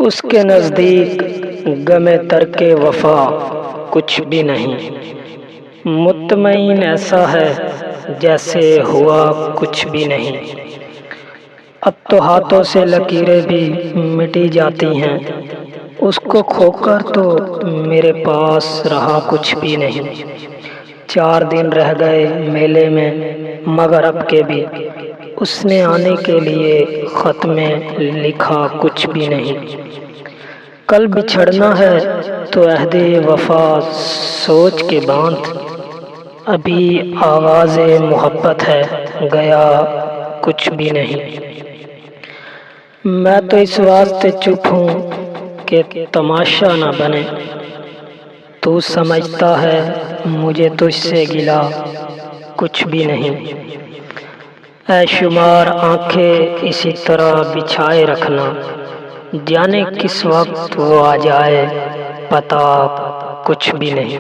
اس کے نزدیک غم ترک وفا کچھ بھی نہیں، مطمئن ایسا ہے جیسے ہوا کچھ بھی نہیں۔ اب تو ہاتھوں سے لکیریں بھی مٹی جاتی ہیں، اس کو کھو کر تو میرے پاس رہا کچھ بھی نہیں۔ 4 دن رہ گئے میلے میں مغرب کے بھی، اس نے آنے کے لیے خط میں لکھا کچھ بھی نہیں۔ کل بچھڑنا ہے تو عہد وفا سوچ کے باندھ، ابھی آغاز محبت ہے گیا کچھ بھی نہیں۔ میں تو اس واسطے چپ ہوں کہ تماشا نہ بنے، تو سمجھتا ہے مجھے تجھ سے گلہ کچھ بھی نہیں۔ اے شمار آنکھیں اسی طرح بچھائے رکھنا، جانے کس وقت وہ آ جائے پتہ کچھ بھی نہیں۔